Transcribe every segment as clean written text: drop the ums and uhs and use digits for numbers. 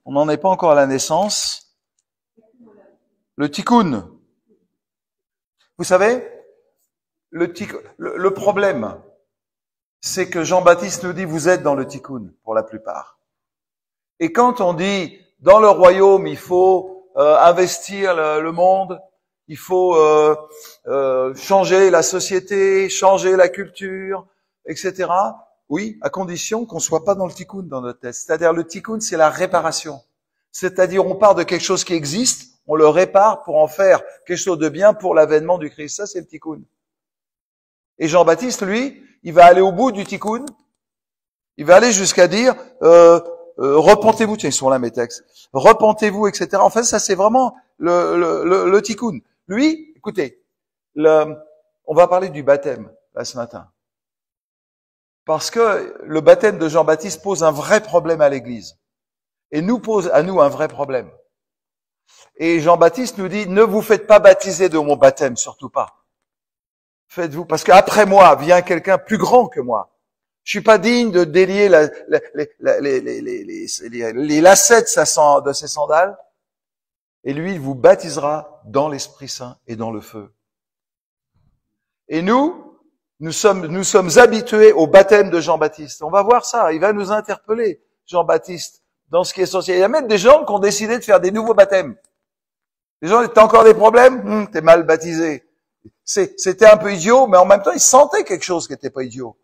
On n'en est pas encore à la naissance. Le tikkun. Vous savez, le problème, c'est que Jean-Baptiste nous dit, vous êtes dans le tikkun, pour la plupart. Et quand on dit, dans le royaume, il faut investir le monde, il faut changer la société, changer la culture, etc. Oui, à condition qu'on soit pas dans le tikkun dans notre tête. C'est-à-dire, le tikkun, c'est la réparation. C'est-à-dire, on part de quelque chose qui existe, on le répare pour en faire quelque chose de bien pour l'avènement du Christ. Ça, c'est le tikkun. Et Jean-Baptiste, lui, il va aller au bout du tikkun. Il va aller jusqu'à dire, repentez-vous. Tiens, ils sont là, mes textes. Repentez-vous, etc. En fait, ça, c'est vraiment le tikkun. Lui, écoutez, on va parler du baptême, là, ce matin. Parce que le baptême de Jean-Baptiste pose un vrai problème à l'Église. Et nous pose à nous un vrai problème. Et Jean-Baptiste nous dit, ne vous faites pas baptiser de mon baptême, surtout pas. Faites-vous, parce qu'après moi vient quelqu'un plus grand que moi. Je suis pas digne de délier les lacets de ses sandales. Et lui, il vous baptisera dans l'Esprit Saint et dans le feu. Et nous sommes habitués au baptême de Jean-Baptiste. On va voir ça. Il va nous interpeller, Jean-Baptiste, dans ce qui est essentiel. Il y a même des gens qui ont décidé de faire des nouveaux baptêmes. Les gens, t'as encore des problèmes? T'es mal baptisé. C'était un peu idiot, mais en même temps, ils sentaient quelque chose qui n'était pas idiot.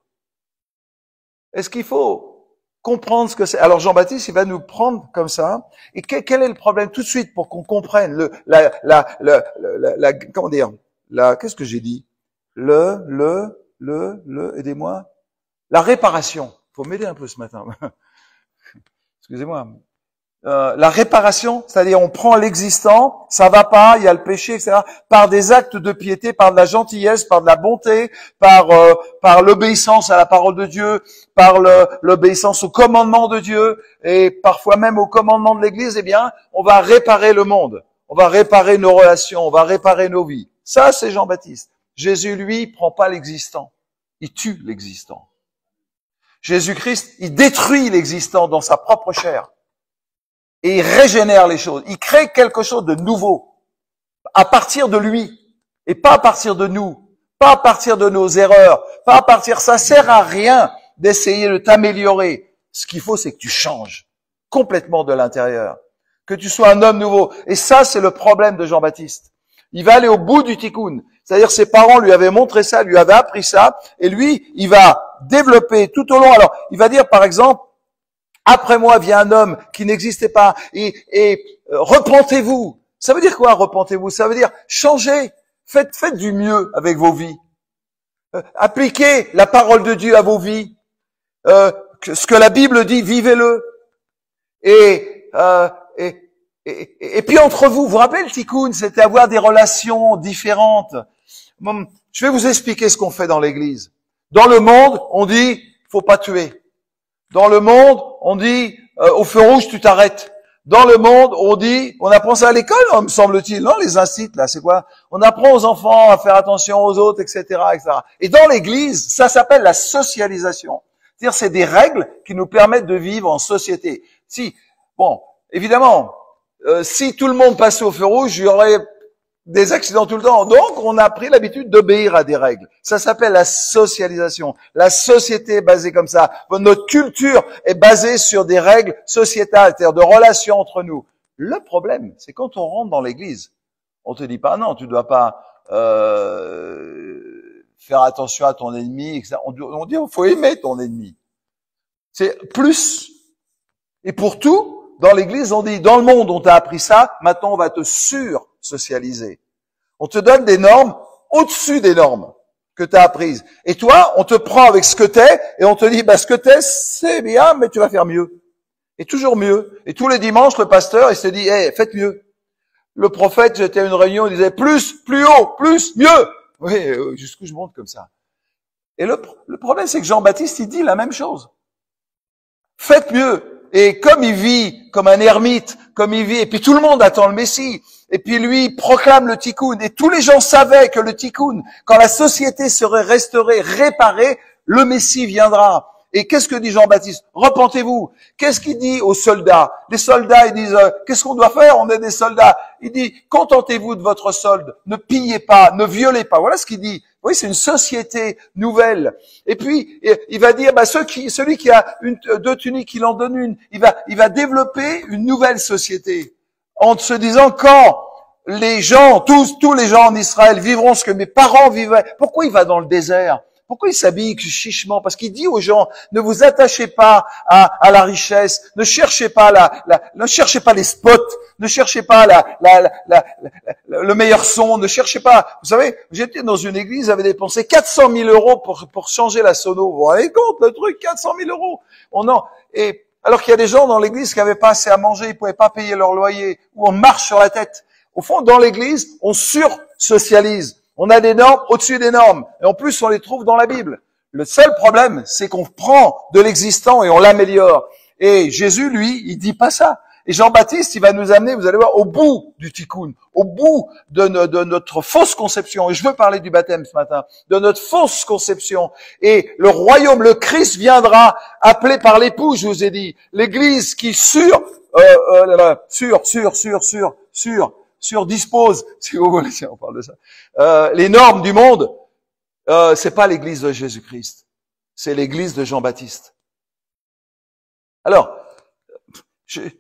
Est-ce qu'il faut comprendre ce que c'est? Alors Jean-Baptiste, il va nous prendre comme ça. Et quel est le problème tout de suite pour qu'on comprenne comment dire? Qu'est-ce que j'ai dit? Aidez-moi. La réparation. Faut m'aider un peu ce matin. Excusez-moi. La réparation, c'est-à-dire on prend l'existant, ça va pas, il y a le péché, etc., par des actes de piété, par de la gentillesse, par de la bonté, par l'obéissance à la parole de Dieu, par l'obéissance au commandement de Dieu, et parfois même au commandement de l'Église, eh bien, on va réparer le monde, on va réparer nos relations, on va réparer nos vies. Ça, c'est Jean-Baptiste. Jésus, lui, prend pas l'existant, il tue l'existant. Jésus-Christ, il détruit l'existant dans sa propre chair. Et il régénère les choses. Il crée quelque chose de nouveau. À partir de lui. Et pas à partir de nous. Pas à partir de nos erreurs. Pas à partir, ça sert à rien d'essayer de t'améliorer. Ce qu'il faut, c'est que tu changes. Complètement de l'intérieur. Que tu sois un homme nouveau. Et ça, c'est le problème de Jean-Baptiste. Il va aller au bout du tikkun. C'est-à-dire, ses parents lui avaient montré ça, lui avaient appris ça. Et lui, il va développer tout au long. Alors, il va dire, par exemple, après moi vient un homme qui n'existait pas et repentez-vous. Ça veut dire quoi, repentez-vous? Ça veut dire changez, faites du mieux avec vos vies. Appliquez la parole de Dieu à vos vies. Ce que la Bible dit, vivez-le. Et puis entre vous, vous vous rappelez le tikkun, c'était avoir des relations différentes. Je vais vous expliquer ce qu'on fait dans l'Église. Dans le monde, on dit, faut pas tuer. Dans le monde, on dit, au feu rouge, tu t'arrêtes. Dans le monde, on dit, on apprend ça à l'école, me semble-t-il, non, les incites, là, c'est quoi? On apprend aux enfants à faire attention aux autres, etc., etc. Et dans l'Église, ça s'appelle la socialisation. C'est-à-dire, c'est des règles qui nous permettent de vivre en société. Évidemment, si tout le monde passait au feu rouge, il y aurait des accidents tout le temps. Donc, on a pris l'habitude d'obéir à des règles. Ça s'appelle la socialisation. La société est basée comme ça. Notre culture est basée sur des règles sociétales, c'est-à-dire de relations entre nous. Le problème, c'est quand on rentre dans l'église, on te dit pas non, tu dois pas faire attention à ton ennemi, etc. On dit il faut aimer ton ennemi. C'est plus. Et pour tout, dans l'église, on dit dans le monde, on t'a appris ça, maintenant on va te sur-socialiser. On te donne des normes au-dessus des normes que tu as apprises. Et toi, on te prend avec ce que t'es et on te dit, ce que t'es, c'est bien, mais tu vas faire mieux. Et toujours mieux. Et tous les dimanches, le pasteur, il se dit, faites mieux. Le prophète, j'étais à une réunion, il disait, plus haut, plus, mieux. Oui, jusqu'où je monte comme ça. Et le problème, c'est que Jean-Baptiste, il dit la même chose. Faites mieux. Et comme il vit comme un ermite, comme il vit, et puis tout le monde attend le Messie, et puis lui il proclame le tikkun, et tous les gens savaient que le tikkun, quand la société serait restaurée, réparée, le Messie viendra. Et qu'est-ce que dit Jean-Baptiste? Repentez-vous. Qu'est-ce qu'il dit aux soldats? Les soldats, ils disent, qu'est-ce qu'on doit faire? On est des soldats. Il dit, contentez-vous de votre solde. Ne pillez pas, ne violez pas. Voilà ce qu'il dit. Oui, c'est une société nouvelle. Et puis, il va dire, celui qui a deux tuniques, il en donne une. Il va développer une nouvelle société. En se disant, quand les gens, tous les gens en Israël vivront ce que mes parents vivaient. Pourquoi il va dans le désert? Pourquoi il s'habille chichement? Parce qu'il dit aux gens, ne vous attachez pas à la richesse, ne cherchez pas ne cherchez pas les spots, ne cherchez pas le meilleur son, ne cherchez pas. Vous savez, j'étais dans une église, j'avais dépensé 400 000 euros pour changer la sono. Vous vous rendez compte, le truc, 400 000 euros. Et alors qu'il y a des gens dans l'église qui n'avaient pas assez à manger, ils pouvaient pas payer leur loyer, ou on marche sur la tête. Au fond, dans l'église, on sur-socialise. On a des normes au-dessus des normes. Et en plus, on les trouve dans la Bible. Le seul problème, c'est qu'on prend de l'existant et on l'améliore. Et Jésus, lui, il dit pas ça. Et Jean-Baptiste, il va nous amener, vous allez voir, au bout du tikkun, au bout de notre fausse conception. Et je veux parler du baptême ce matin, de notre fausse conception. Et le royaume, le Christ viendra, appelé par l'époux, je vous ai dit. L'église qui surdispose, si vous voulez, si on parle de ça, les normes du monde, c'est pas l'église de Jésus-Christ, c'est l'église de Jean-Baptiste. Alors, il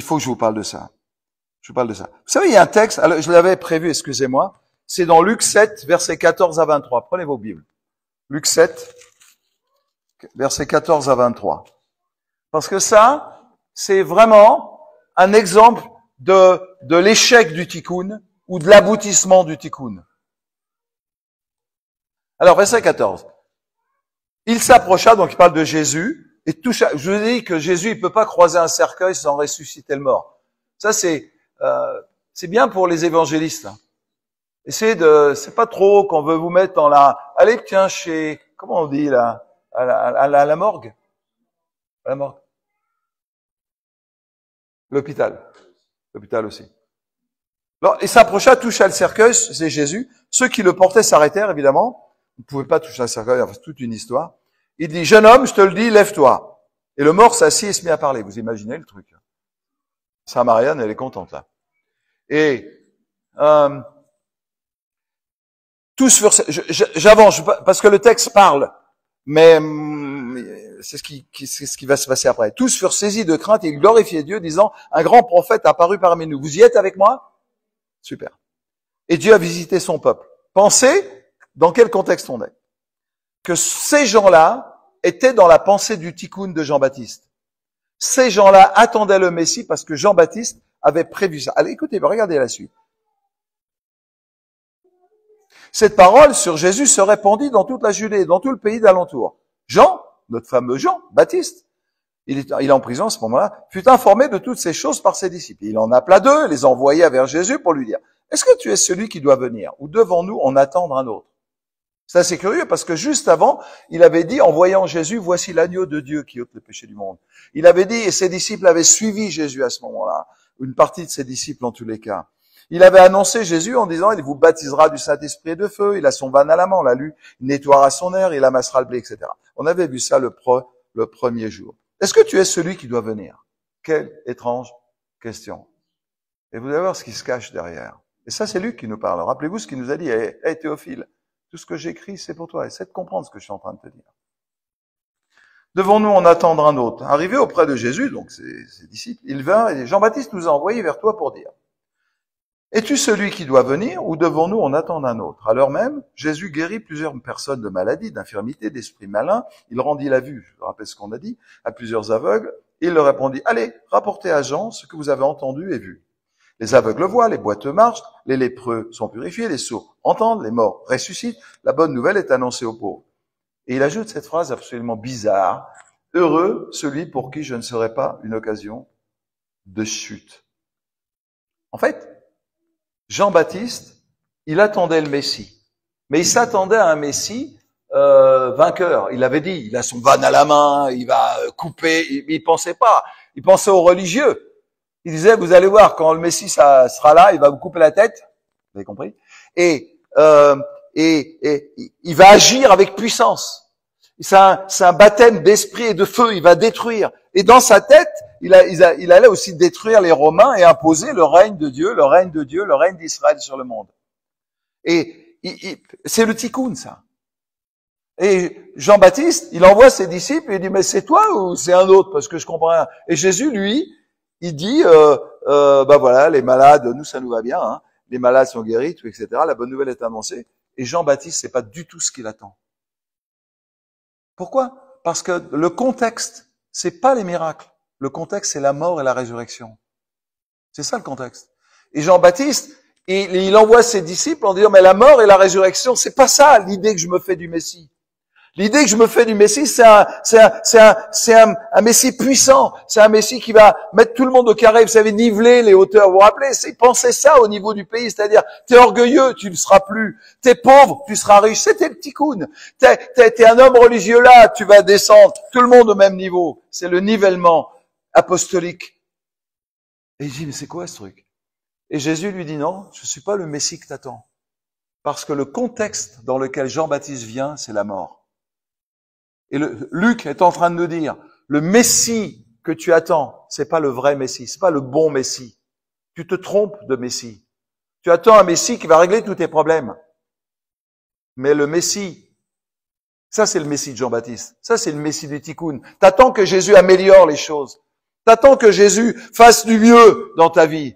faut que je vous parle de ça. Je vous parle de ça. Vous savez, il y a un texte, alors, je l'avais prévu, excusez-moi, c'est dans Luc 7, versets 14 à 23. Prenez vos Bibles. Luc 7, versets 14 à 23. Parce que ça, c'est vraiment un exemple de l'échec du tikkun ou de l'aboutissement du tikkun. Alors, verset 14. Il s'approcha, donc il parle de Jésus, et toucha. Je vous ai dit que Jésus, il peut pas croiser un cercueil sans ressusciter le mort. Ça, c'est bien pour les évangélistes. Hein. C'est pas trop qu'on veut vous mettre dans allez, tiens, comment on dit là, à la morgue. À la morgue. L'hôpital aussi. Alors, il s'approcha, toucha le cercueil, c'est Jésus. Ceux qui le portaient s'arrêtèrent, évidemment. Vous ne pouvez pas toucher un cercueil, enfin, c'est toute une histoire. Il dit, jeune homme, je te le dis, lève-toi. Et le mort s'assit et se mit à parler. Vous imaginez le truc. Saint Marianne, elle est contente, là. Et, tous furent, j'avance, parce que le texte parle, mais c'est ce qui va se passer après. Tous furent saisis de crainte et ils glorifiaient Dieu, disant, un grand prophète apparut parmi nous. Vous y êtes avec moi? Super. Et Dieu a visité son peuple. Pensez dans quel contexte on est. Que ces gens-là étaient dans la pensée du tikkun de Jean-Baptiste. Ces gens-là attendaient le Messie parce que Jean-Baptiste avait prévu ça. Allez, écoutez, regardez la suite. Cette parole sur Jésus se répandit dans toute la Judée, dans tout le pays d'alentour. Jean, notre fameux Jean-Baptiste, il est en prison à ce moment-là, fut informé de toutes ces choses par ses disciples. Il en appela deux, les envoya vers Jésus pour lui dire, est-ce que tu es celui qui doit venir, ou devons-nous en attendre un autre? C'est assez curieux parce que juste avant, il avait dit, en voyant Jésus, voici l'agneau de Dieu qui ôte le péché du monde. Il avait dit, et ses disciples avaient suivi Jésus à ce moment-là, une partie de ses disciples en tous les cas. Il avait annoncé Jésus en disant, il vous baptisera du Saint-Esprit et de feu, il a son van à la main, on l'a lu, il nettoiera son air, il amassera le blé, etc. On avait vu ça le premier jour. Est-ce que tu es celui qui doit venir? Quelle étrange question. Et vous allez voir ce qui se cache derrière. Et ça, c'est Luc qui nous parle. Rappelez-vous ce qu'il nous a dit. Hey, Théophile, tout ce que j'écris, c'est pour toi. Essaie de comprendre ce que je suis en train de te dire. Devons-nous en attendre un autre? Arrivé auprès de Jésus, donc ses disciples, il vint et Jean-Baptiste nous a envoyés vers toi pour dire, es-tu celui qui doit venir ou devons-nous en attendre un autre? Alors même, Jésus guérit plusieurs personnes de maladies, d'infirmités, d'esprits malins. Il rendit la vue, je vous rappelle ce qu'on a dit, à plusieurs aveugles. Il leur répondit, allez, rapportez à Jean ce que vous avez entendu et vu. Les aveugles voient, les boiteux marchent, les lépreux sont purifiés, les sourds entendent, les morts ressuscitent. La bonne nouvelle est annoncée aux pauvres. Et il ajoute cette phrase absolument bizarre. Heureux celui pour qui je ne serai pas une occasion de chute. En fait, Jean-Baptiste, il attendait le Messie. Mais il s'attendait à un Messie vainqueur. Il avait dit, il a son van à la main, il va couper. Il pensait pas. Il pensait aux religieux. Il disait, vous allez voir, quand le Messie sera là, il va vous couper la tête. Vous avez compris? Et et il va agir avec puissance. C'est un baptême d'esprit et de feu. Il va détruire. Et dans sa tête, il allait aussi détruire les Romains et imposer le règne de Dieu, le règne de Dieu, le règne d'Israël sur le monde. Et c'est le tikkun, ça. Et Jean-Baptiste, il envoie ses disciples et il dit, mais c'est toi ou c'est un autre? Parce que je comprends rien. Et Jésus, lui, il dit, bah voilà, les malades, nous, ça nous va bien, hein. Les malades sont guéris, tout, etc. La bonne nouvelle est annoncée. Et Jean-Baptiste, c'est pas du tout ce qu'il attend. Pourquoi? Parce que le contexte, c'est pas les miracles. Le contexte, c'est la mort et la résurrection. C'est ça le contexte. Et Jean-Baptiste, il envoie ses disciples en disant, mais la mort et la résurrection, c'est pas ça l'idée que je me fais du Messie. L'idée que je me fais du Messie, c'est un Messie puissant. C'est un Messie qui va mettre tout le monde au carré. Vous savez, niveler les hauteurs. Vous vous rappelez? C'est penser ça au niveau du pays. C'est-à-dire, t'es orgueilleux, tu ne seras plus. T'es pauvre, tu seras riche. C'était le tikkun. T'es un homme religieux là, tu vas descendre. Tout le monde au même niveau. C'est le nivellement apostolique. Et il dit, mais c'est quoi ce truc? Et Jésus lui dit, non, je suis pas le Messie que t'attends. Parce que le contexte dans lequel Jean-Baptiste vient, c'est la mort. Et Luc est en train de nous dire, le Messie que tu attends, c'est pas le vrai Messie, c'est pas le bon Messie. Tu te trompes de Messie. Tu attends un Messie qui va régler tous tes problèmes. Mais le Messie, ça c'est le Messie de Jean-Baptiste. Ça c'est le Messie du tikkun. T'attends que Jésus améliore les choses. T'attends que Jésus fasse du mieux dans ta vie.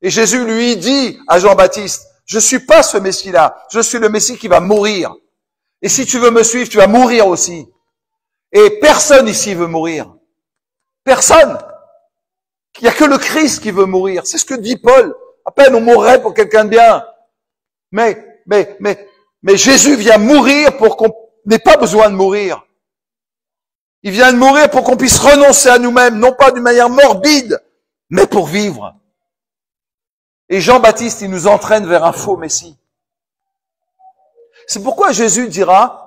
Et Jésus lui dit à Jean-Baptiste, je suis pas ce Messie-là. Je suis le Messie qui va mourir. Et si tu veux me suivre, tu vas mourir aussi. Et personne ici veut mourir. Personne. Il n'y a que le Christ qui veut mourir. C'est ce que dit Paul. À peine on mourrait pour quelqu'un de bien. Mais Jésus vient mourir pour qu'on n'ait pas besoin de mourir. Il vient de mourir pour qu'on puisse renoncer à nous-mêmes, non pas d'une manière morbide, mais pour vivre. Et Jean-Baptiste, il nous entraîne vers un faux Messie. C'est pourquoi Jésus dira,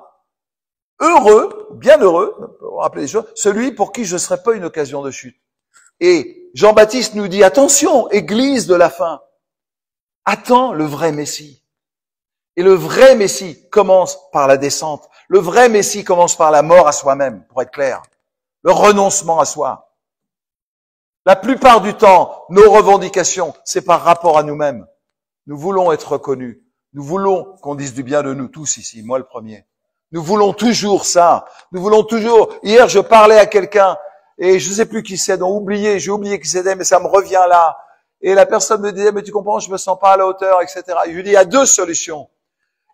heureux, bienheureux, pour rappeler les choses, celui pour qui je ne serai pas une occasion de chute. Et Jean-Baptiste nous dit, attention, Église de la fin, attends le vrai Messie. Et le vrai Messie commence par la descente. Le vrai Messie commence par la mort à soi-même, pour être clair. Le renoncement à soi. La plupart du temps, nos revendications, c'est par rapport à nous-mêmes. Nous voulons être reconnus. Nous voulons qu'on dise du bien de nous tous ici, moi le premier. Nous voulons toujours ça. Nous voulons toujours... Hier, je parlais à quelqu'un, et je ne sais plus qui c'est, donc j'ai oublié qui c'était, mais ça me revient là. Et la personne me disait, mais tu comprends, je me sens pas à la hauteur, etc. Je lui dis, il y a deux solutions.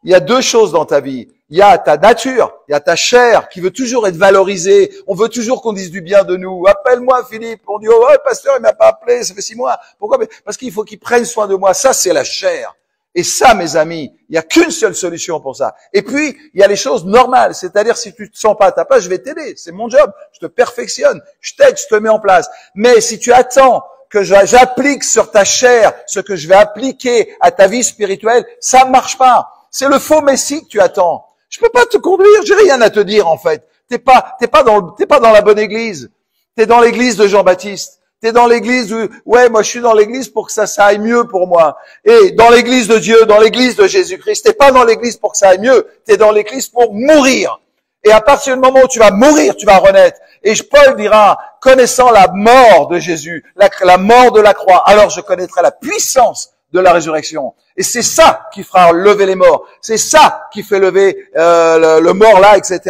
Il y a deux choses dans ta vie. Il y a ta nature, il y a ta chair qui veut toujours être valorisée. On veut toujours qu'on dise du bien de nous. Appelle-moi Philippe. On dit, oh, pasteur, il m'a pas appelé, ça fait 6 mois. Pourquoi? Parce qu'il faut qu'il prenne soin de moi. Ça, c'est la chair. Et ça, mes amis, il n'y a qu'une seule solution pour ça. Et puis, il y a les choses normales. C'est-à-dire, si tu te sens pas à ta place, je vais t'aider. C'est mon job. Je te perfectionne. Je t'aide, je te mets en place. Mais si tu attends que j'applique sur ta chair ce que je vais appliquer à ta vie spirituelle, ça ne marche pas. C'est le faux Messie que tu attends. Je peux pas te conduire, j'ai rien à te dire en fait. T'es pas dans la bonne église. T'es dans l'église de Jean-Baptiste. T'es dans l'église où, ouais, moi je suis dans l'église pour que ça aille mieux pour moi. Et dans l'église de Dieu, dans l'église de Jésus-Christ, t'es pas dans l'église pour que ça aille mieux. T'es dans l'église pour mourir. Et à partir du moment où tu vas mourir, tu vas renaître. Et Paul dira, connaissant la mort de Jésus, la mort de la croix, alors je connaîtrai la puissance de la résurrection. Et c'est ça qui fera lever les morts. C'est ça qui fait lever le mort là, etc.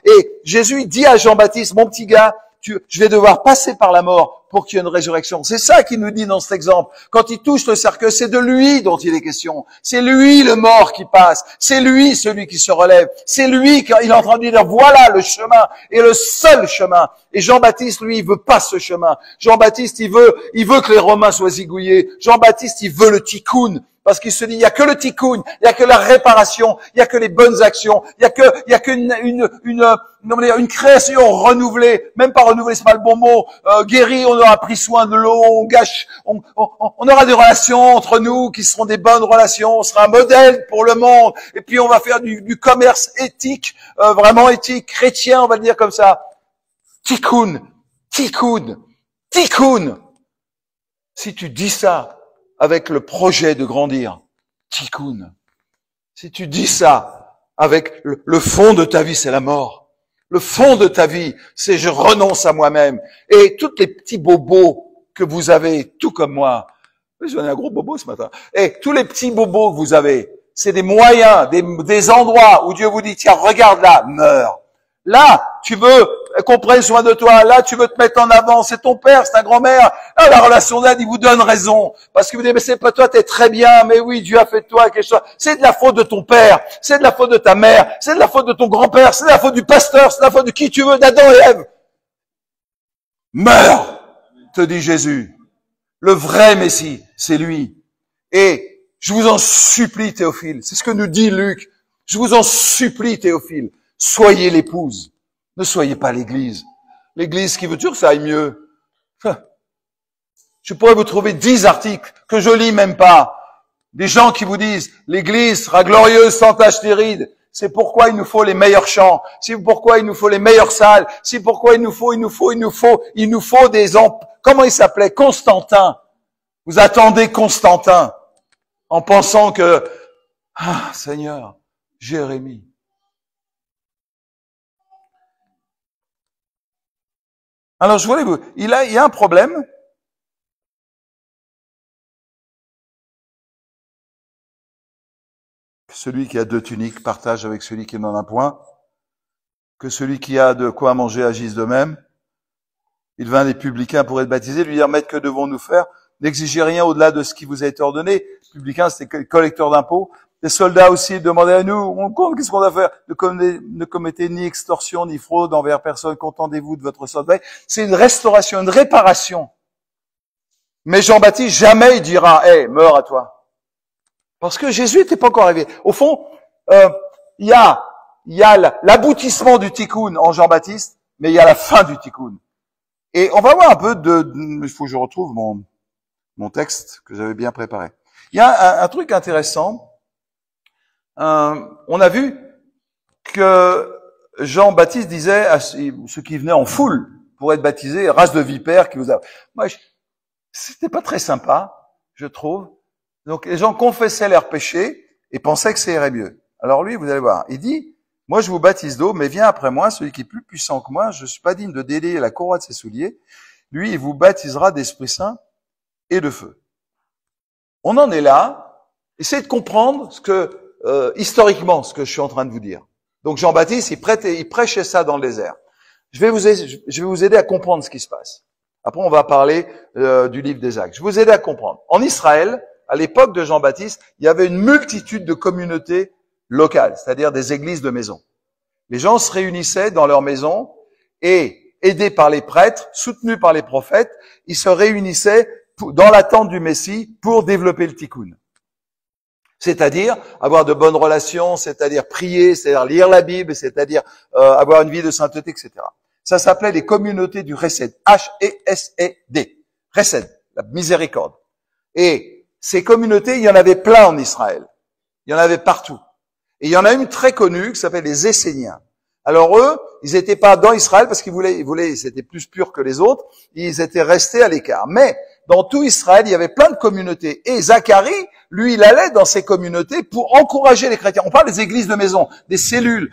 Et Jésus dit à Jean-Baptiste, mon petit gars, je vais devoir passer par la mort pour qu'il y ait une résurrection. C'est ça qu'il nous dit dans cet exemple. Quand il touche le cercueil, c'est de lui dont il est question. C'est lui le mort qui passe. C'est lui celui qui se relève. C'est lui qui il est en train de dire, voilà le chemin et le seul chemin. Et Jean-Baptiste, lui, il veut pas ce chemin. Jean-Baptiste, il veut que les Romains soient zigouillés. Jean-Baptiste, il veut le tikkun. Parce qu'il se dit, il y a que le tikkun, il y a que la réparation, il y a que les bonnes actions, il y a qu'une une création renouvelée, même pas renouvelée, c'est pas le bon mot, guérie, on aura pris soin de l'eau, on aura des relations entre nous qui seront des bonnes relations, on sera un modèle pour le monde, et puis on va faire du commerce éthique, vraiment éthique, chrétien, on va le dire comme ça. Tikkun, tikkun, tikkun. Si tu dis ça, avec le projet de grandir, tikkun. Si tu dis ça avec le fond de ta vie, c'est la mort. Le fond de ta vie, c'est je renonce à moi-même. Et tous les petits bobos que vous avez, tout comme moi, j'en ai un gros bobo ce matin, et tous les petits bobos que vous avez, c'est des moyens, des endroits où Dieu vous dit, tiens, regarde là, meurs. Là, tu veux qu'on prenne soin de toi. Là, tu veux te mettre en avant. C'est ton père, c'est ta grand-mère. Là, la relation d'aide, il vous donne raison. Parce que vous dites, mais c'est pas toi, t'es très bien. Mais oui, Dieu a fait de toi quelque chose. C'est de la faute de ton père. C'est de la faute de ta mère. C'est de la faute de ton grand-père. C'est de la faute du pasteur. C'est de la faute de qui tu veux, d'Adam et Ève. Meurs, te dit Jésus. Le vrai Messie, c'est lui. Et je vous en supplie, Théophile. C'est ce que nous dit Luc. Je vous en supplie, Théophile. Soyez l'épouse. Ne soyez pas l'église. L'église qui veut toujours que ça aille mieux. Je pourrais vous trouver 10 articles que je lis même pas. Des gens qui vous disent, l'église sera glorieuse sans tache ni ride. C'est pourquoi il nous faut les meilleurs chants. C'est pourquoi il nous faut les meilleures salles. C'est pourquoi il nous faut des comment il s'appelait? Constantin. Vous attendez Constantin en pensant que, Seigneur, Jérémie. Alors, je voulais il y a un problème. Celui qui a 2 tuniques partage avec celui qui n'en a point. Que celui qui a de quoi manger agisse de même. Il vint des publicains pour être baptisés, lui dire, Maître, que devons-nous faire? N'exigez rien au-delà de ce qui vous a été ordonné. Les publicains, c'était collecteurs d'impôts. Les soldats aussi demandaient à nous, on compte, qu'est-ce qu'on doit faire? Ne commettez ni extorsion, ni fraude envers personne, contentez-vous de votre soldat. C'est une restauration, une réparation. Mais Jean-Baptiste, jamais il dira, meurs à toi. Parce que Jésus n'était pas encore arrivé. Au fond, il y a l'aboutissement du tikkun en Jean-Baptiste, mais il y a la fin du tikkun. Et on va voir un peu il faut que je retrouve mon texte que j'avais bien préparé. Il y a un truc intéressant. On a vu que Jean-Baptiste disait à ceux qui venaient en foule pour être baptisés, race de vipères qui vous a... Moi, c'était pas très sympa, je trouve. Donc, les gens confessaient leurs péchés et pensaient que ça irait mieux. Alors lui, vous allez voir, il dit, moi je vous baptise d'eau, mais vient après moi celui qui est plus puissant que moi, je suis pas digne de délier la courroie de ses souliers. Lui, il vous baptisera d'Esprit Saint et de feu. On en est là. Essayez de comprendre historiquement, ce que je suis en train de vous dire. Donc Jean-Baptiste, il prêchait ça dans le désert. Je vais vous aider à comprendre ce qui se passe. Après, on va parler du livre des Actes. Je vais vous aider à comprendre. En Israël, à l'époque de Jean-Baptiste, il y avait une multitude de communautés locales, c'est-à-dire des églises de maisons. Les gens se réunissaient dans leurs maisons et, aidés par les prêtres, soutenus par les prophètes, ils se réunissaient dans l'attente du Messie pour développer le tikkun. C'est-à-dire avoir de bonnes relations, c'est-à-dire prier, c'est-à-dire lire la Bible, c'est-à-dire avoir une vie de sainteté, etc. Ça s'appelait les communautés du Hesed, H-E-S-E-D, Hesed, la miséricorde. Et ces communautés, il y en avait plein en Israël. Il y en avait partout. Et il y en a une très connue qui s'appelle les Esséniens. Alors eux, ils n'étaient pas dans Israël parce qu'ils voulaient, c'était plus pur que les autres, ils étaient restés à l'écart. Mais dans tout Israël, il y avait plein de communautés. Et Zacharie, lui, il allait dans ces communautés pour encourager les chrétiens. On parle des églises de maison, des cellules,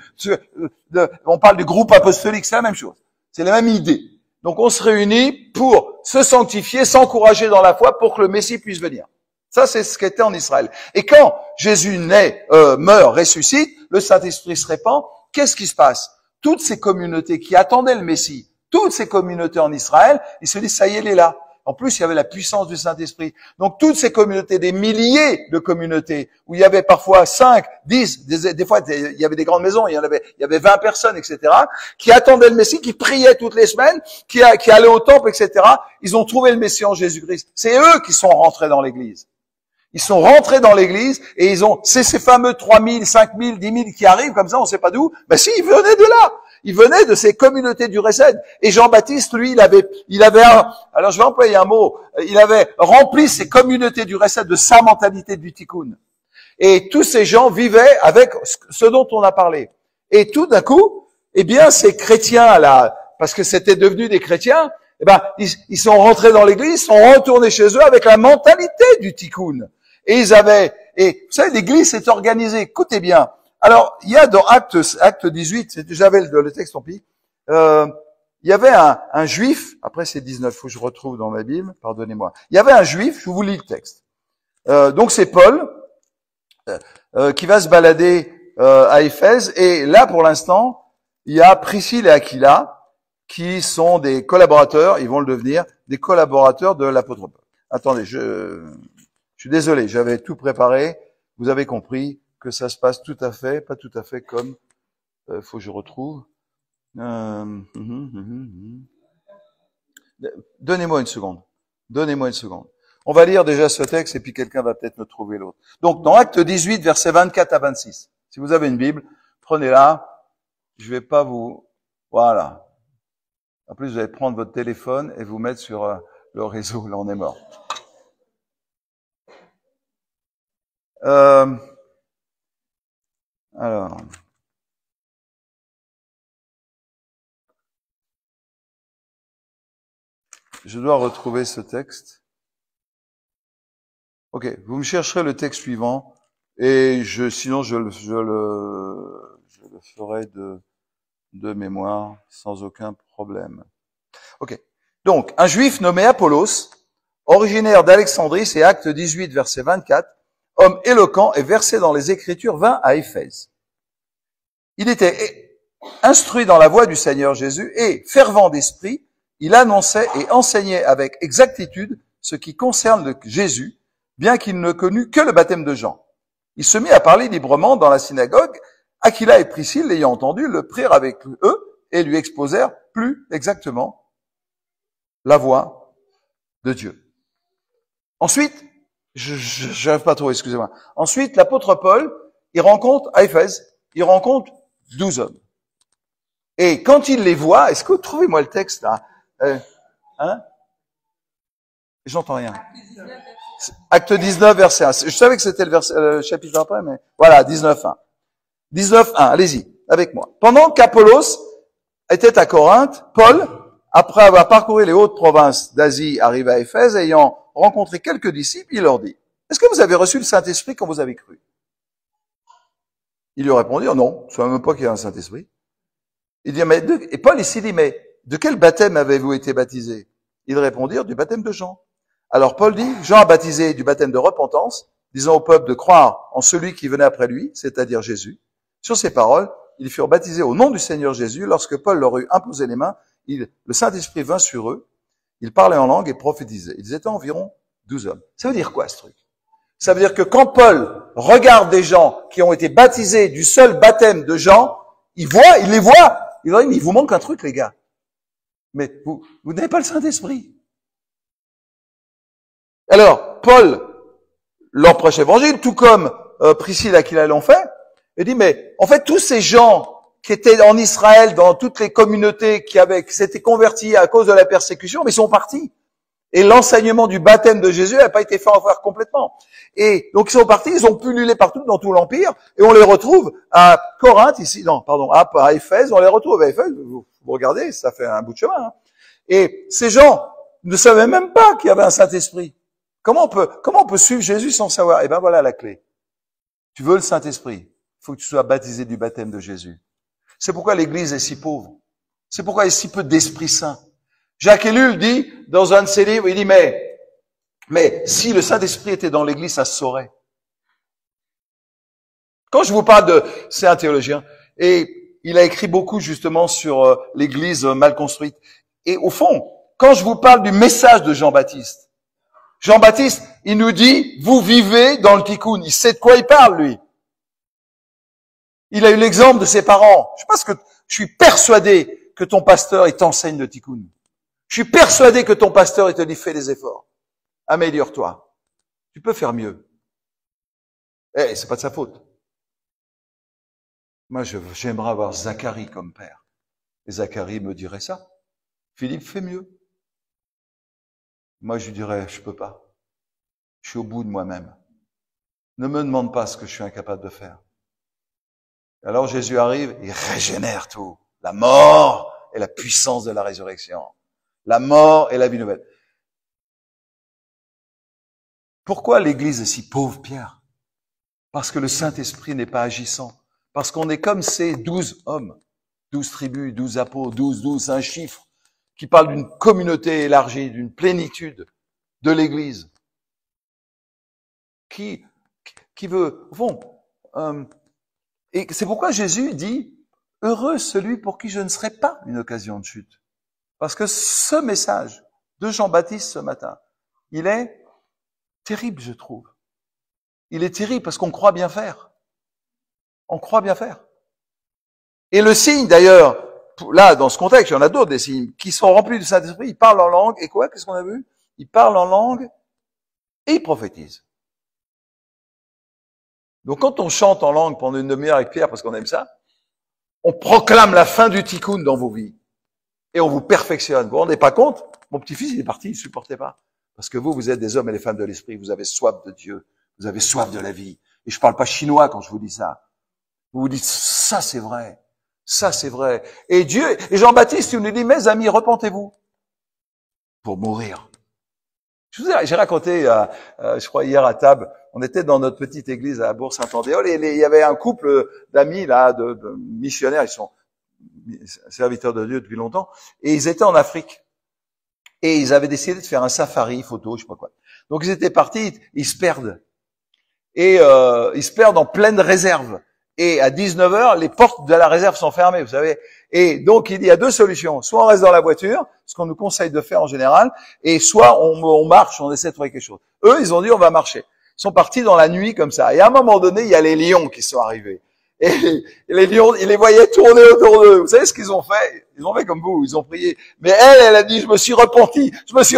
on parle du groupe apostolique, c'est la même chose. C'est la même idée. Donc on se réunit pour se sanctifier, s'encourager dans la foi pour que le Messie puisse venir. Ça, c'est ce qu'était en Israël. Et quand Jésus naît, meurt, ressuscite, le Saint-Esprit se répand, qu'est-ce qui se passe? Toutes ces communautés qui attendaient le Messie, toutes ces communautés en Israël, ils se disent, ça y est, il est là. En plus, il y avait la puissance du Saint-Esprit. Donc, toutes ces communautés, des milliers de communautés, où il y avait parfois 5, 10, des fois, il y avait des grandes maisons, il y avait 20 personnes, etc., qui attendaient le Messie, qui priaient toutes les semaines, qui allaient au temple, etc., ils ont trouvé le Messie en Jésus-Christ. C'est eux qui sont rentrés dans l'Église. Ils sont rentrés dans l'église et c'est ces fameux 3000, 5000, 10 000 qui arrivent comme ça, on ne sait pas d'où. Ben si, ils venaient de là. Ils venaient de ces communautés du Hesed. Et Jean-Baptiste, lui, alors je vais employer un mot, il avait rempli ces communautés du Hesed de sa mentalité du tikkun. Et tous ces gens vivaient avec ce dont on a parlé. Et tout d'un coup, eh bien, ces chrétiens là, parce que c'était devenu des chrétiens, eh ben, ils sont rentrés dans l'église, ils sont retournés chez eux avec la mentalité du tikkun. Et Et vous savez, l'Église est organisée. Écoutez bien. Alors, il y a dans Acte 18, j'avais le texte, tant pis, il y avait un juif, après c'est 19, faut que je retrouve dans ma Bible, pardonnez-moi. Il y avait un juif, je vous lis le texte. Donc c'est Paul qui va se balader à Éphèse, et là pour l'instant, il y a Priscille et Aquila qui sont des collaborateurs, ils vont le devenir, des collaborateurs de l'apôtre Paul. Attendez, je suis désolé, j'avais tout préparé, vous avez compris que ça se passe tout à fait, pas tout à fait comme, faut que je retrouve. Donnez-moi une seconde. Donnez-moi une seconde. On va lire déjà ce texte et puis quelqu'un va peut-être me trouver l'autre. Donc, dans Acte 18, versets 24 à 26. Si vous avez une Bible, prenez-la. Je vais pas vous... Voilà. En plus, vous allez prendre votre téléphone et vous mettre sur le réseau. Là, on est mort. Alors... Je dois retrouver ce texte. Ok, vous me chercherez le texte suivant et sinon je le ferai de mémoire sans aucun problème. Ok. Donc, un juif nommé Apollos, originaire d'Alexandrie, c'est Acte 18, verset 24, homme éloquent et versé dans les Écritures, vint à Éphèse. Il était instruit dans la voie du Seigneur Jésus et, fervent d'esprit, il annonçait et enseignait avec exactitude ce qui concerne Jésus, bien qu'il ne connût que le baptême de Jean. Il se mit à parler librement dans la synagogue. Aquila et Priscille, l'ayant entendu, le prirent avec eux et lui exposèrent plus exactement la voie de Dieu. Ensuite, je n'arrive pas trop, excusez-moi. Ensuite, l'apôtre Paul, il rencontre à Éphèse, il rencontre 12 hommes. Et quand il les voit, est-ce que vous trouvez-moi le texte là? Hein? J'entends rien. Acte 19, verset 1. Je savais que c'était le chapitre après, mais voilà, 19.1. 19.1, allez-y, avec moi. Pendant qu'Apollos était à Corinthe, Paul, après avoir parcouru les hautes provinces d'Asie, arriva à Éphèse, ayant rencontré quelques disciples, il leur dit, est-ce que vous avez reçu le Saint-Esprit quand vous avez cru? Ils lui répondirent, non, je ne savais même pas qu'il y a un Saint-Esprit. Il dit, et Paul ici dit, mais de quel baptême avez-vous été baptisés? Ils répondirent, du baptême de Jean. Alors Paul dit, Jean a baptisé du baptême de repentance, disant au peuple de croire en celui qui venait après lui, c'est-à-dire Jésus. Sur ces paroles, ils furent baptisés au nom du Seigneur Jésus. Lorsque Paul leur eut imposé les mains, le Saint-Esprit vint sur eux. Ils parlaient en langue et prophétisaient. Ils étaient environ 12 hommes. Ça veut dire quoi ce truc? Ça veut dire que quand Paul regarde des gens qui ont été baptisés du seul baptême de Jean, il les voit. Il leur dit, mais il vous manque un truc, les gars. Mais vous n'avez pas le Saint-Esprit. Alors, Paul leur prêche l'évangile, tout comme Priscille et Aquila l'ont fait. Il dit, mais en fait, tous ces gens qui étaient en Israël, dans toutes les communautés qui s'étaient convertis à cause de la persécution, mais ils sont partis. Et l'enseignement du baptême de Jésus n'a pas été fait en faire complètement. Et donc ils sont partis, ils ont pullulé partout dans tout l'Empire, et on les retrouve à Corinthe, à Éphèse, on les retrouve à Éphèse, vous regardez, ça fait un bout de chemin. Hein. Et ces gens ne savaient même pas qu'il y avait un Saint-Esprit. Comment on peut suivre Jésus sans savoir? Eh ben voilà la clé. Tu veux le Saint-Esprit, il faut que tu sois baptisé du baptême de Jésus. C'est pourquoi l'Église est si pauvre. C'est pourquoi il y a si peu d'Esprit Saint. Jacques Ellul dit, dans un de ses livres, il dit, mais si le Saint-Esprit était dans l'Église, ça se saurait. Quand je vous parle c'est un théologien, et il a écrit beaucoup justement sur l'Église mal construite. Et au fond, quand je vous parle du message de Jean-Baptiste, il nous dit, vous vivez dans le tikkun. Il sait de quoi il parle, lui. Il a eu l'exemple de ses parents. Je suis persuadé que ton pasteur, il t'enseigne le tikkun. Je suis persuadé que ton pasteur, il te dit, fais des efforts. Améliore-toi. Tu peux faire mieux. C'est pas de sa faute. Moi, j'aimerais avoir Zacharie comme père. Et Zacharie me dirait ça. Philippe, fais mieux. Moi, je lui dirais, je peux pas. Je suis au bout de moi-même. Ne me demande pas ce que je suis incapable de faire. Alors Jésus arrive, il régénère tout. La mort et la puissance de la résurrection. La mort et la vie nouvelle. Pourquoi l'Église est si pauvre, Pierre? Parce que le Saint-Esprit n'est pas agissant. Parce qu'on est comme ces 12 hommes, 12 tribus, 12 apôtres, 12, un chiffre, qui parle d'une communauté élargie, d'une plénitude de l'Église. Qui veut, au fond, et c'est pourquoi Jésus dit, heureux celui pour qui je ne serai pas une occasion de chute. Parce que ce message de Jean-Baptiste ce matin, il est terrible, je trouve. Il est terrible parce qu'on croit bien faire. On croit bien faire. Et le signe, d'ailleurs, là, dans ce contexte, il y en a d'autres, des signes, qui sont remplis du Saint-Esprit, ils parlent en langue, et quoi, qu'est-ce qu'on a vu? Ils parlent en langue, et ils prophétisent. Donc quand on chante en langue pendant une demi-heure avec Pierre, parce qu'on aime ça, on proclame la fin du tikkun dans vos vies. Et on vous perfectionne. Vous vous rendez pas compte? Mon petit-fils, il est parti, il ne supportait pas. Parce que vous êtes des hommes et des femmes de l'esprit, vous avez soif de Dieu, vous avez soif de la vie. Et je parle pas chinois quand je vous dis ça. Vous vous dites, ça c'est vrai. Ça c'est vrai. Et Dieu, et Jean-Baptiste, il nous dit, mes amis, repentez-vous. Pour mourir. J'ai raconté, je crois hier à table, on était dans notre petite église à Bourg-Saint-Andéol et il y avait un couple d'amis là, de missionnaires, ils sont serviteurs de Dieu depuis longtemps, et ils étaient en Afrique. Et ils avaient décidé de faire un safari photo, je sais pas quoi. Donc ils étaient partis, ils se perdent. Et ils se perdent en pleine réserve. Et à 19h, les portes de la réserve sont fermées, vous savez. Et donc, il y a deux solutions. Soit on reste dans la voiture, ce qu'on nous conseille de faire en général, et soit on marche, on essaie de trouver quelque chose. Eux, ils ont dit, on va marcher. Ils sont partis dans la nuit comme ça. Et à un moment donné, il y a les lions qui sont arrivés. Et les lions, ils les voyaient tourner autour d'eux. Vous savez ce qu'ils ont fait? Ils ont fait comme vous, ils ont prié. Mais elle a dit, je me suis repenti. Parce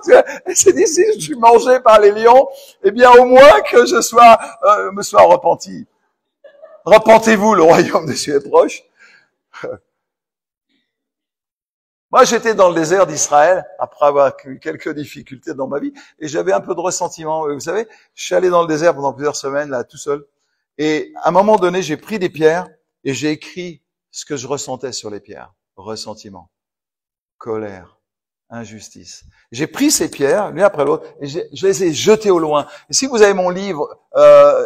qu'elle s'est dit, si je suis mangé par les lions, eh bien, au moins que je me sois repenti. Repentez-vous, le royaume des cieux est proche. Moi, j'étais dans le désert d'Israël, après avoir eu quelques difficultés dans ma vie, et j'avais un peu de ressentiment. Vous savez, je suis allé dans le désert pendant plusieurs semaines, là, tout seul. Et à un moment donné, j'ai pris des pierres et j'ai écrit ce que je ressentais sur les pierres. Ressentiment, colère, injustice. J'ai pris ces pierres, l'une après l'autre, et je les ai jetées au loin. Et si vous avez mon livre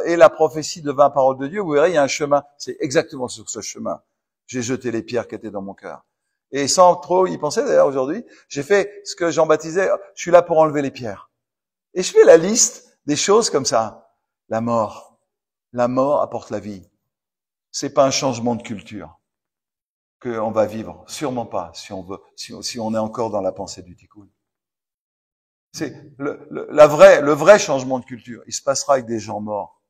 et la prophétie de 20 paroles de Dieu, vous verrez, il y a un chemin. C'est exactement sur ce chemin. J'ai jeté les pierres qui étaient dans mon cœur. Et sans trop y penser, d'ailleurs, aujourd'hui, j'ai fait ce que Jean baptisait, je suis là pour enlever les pierres. Et je fais la liste des choses comme ça. La mort. La mort apporte la vie. C'est pas un changement de culture qu'on va vivre. Sûrement pas, si on est encore dans la pensée du tikkun. C'est le vrai changement de culture. Il se passera avec des gens morts.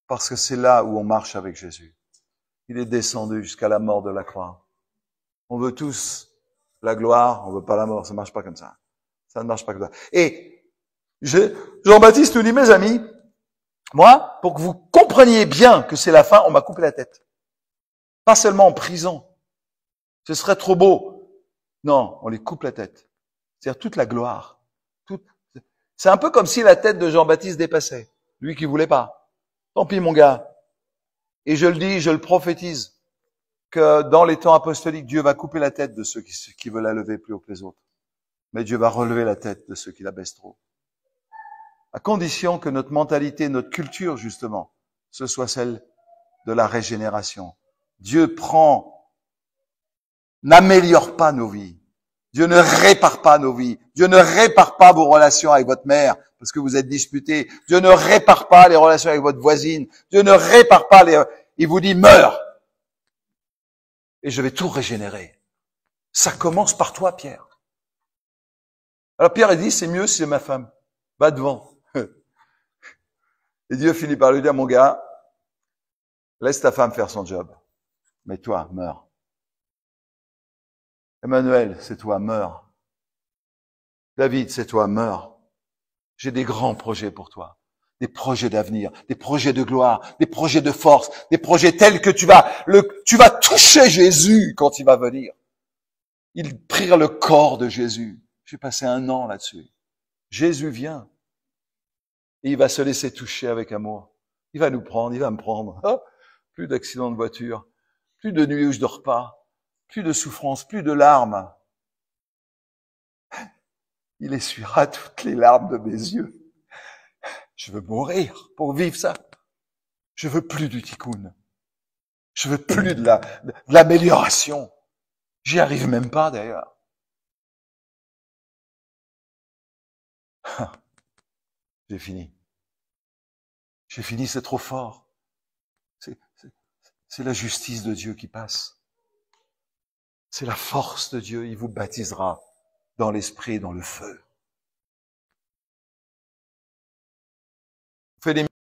Parce que c'est là où on marche avec Jésus. Il est descendu jusqu'à la mort de la croix. On veut tous la gloire, on veut pas la mort. Ça marche pas comme ça. Ça ne marche pas comme ça. Et Jean-Baptiste nous dit, mes amis, moi, pour que vous compreniez bien que c'est la fin, on m'a coupé la tête. Pas seulement en prison. Ce serait trop beau. Non, on les coupe la tête. C'est-à-dire toute la gloire. C'est un peu comme si la tête de Jean-Baptiste dépassait. Lui qui voulait pas. Tant pis, mon gars. Et je le dis, je le prophétise, que dans les temps apostoliques, Dieu va couper la tête de ceux qui veulent la lever plus haut que les autres. Mais Dieu va relever la tête de ceux qui la baissent trop. À condition que notre mentalité, notre culture, justement, ce soit celle de la régénération. Dieu n'améliore pas nos vies. Dieu ne répare pas nos vies. Dieu ne répare pas vos relations avec votre mère parce que vous êtes disputés. Dieu ne répare pas les relations avec votre voisine. Dieu ne répare pas il vous dit meurs. Et je vais tout régénérer. Ça commence par toi, Pierre. Alors Pierre, il dit, c'est mieux si c'est ma femme. Va devant. Et Dieu finit par lui dire, mon gars, laisse ta femme faire son job. Mais toi, meurs. Emmanuel, c'est toi, meurs. David, c'est toi, meurs. J'ai des grands projets pour toi. Des projets d'avenir, des projets de gloire, des projets de force, des projets tels que tu vas toucher Jésus quand il va venir. Ils prirent le corps de Jésus. J'ai passé 1 an là-dessus. Jésus vient. Et il va se laisser toucher avec amour. Il va nous prendre, il va me prendre. Oh, plus d'accidents de voiture, plus de nuits où je dors pas, plus de souffrance, plus de larmes. Il essuiera toutes les larmes de mes yeux. Je veux mourir pour vivre ça. Je veux plus du tikkun. Je veux plus de l'amélioration. J'y arrive même pas d'ailleurs. J'ai fini. J'ai fini, c'est trop fort. C'est la justice de Dieu qui passe. C'est la force de Dieu. Il vous baptisera dans l'esprit et dans le feu. Fais des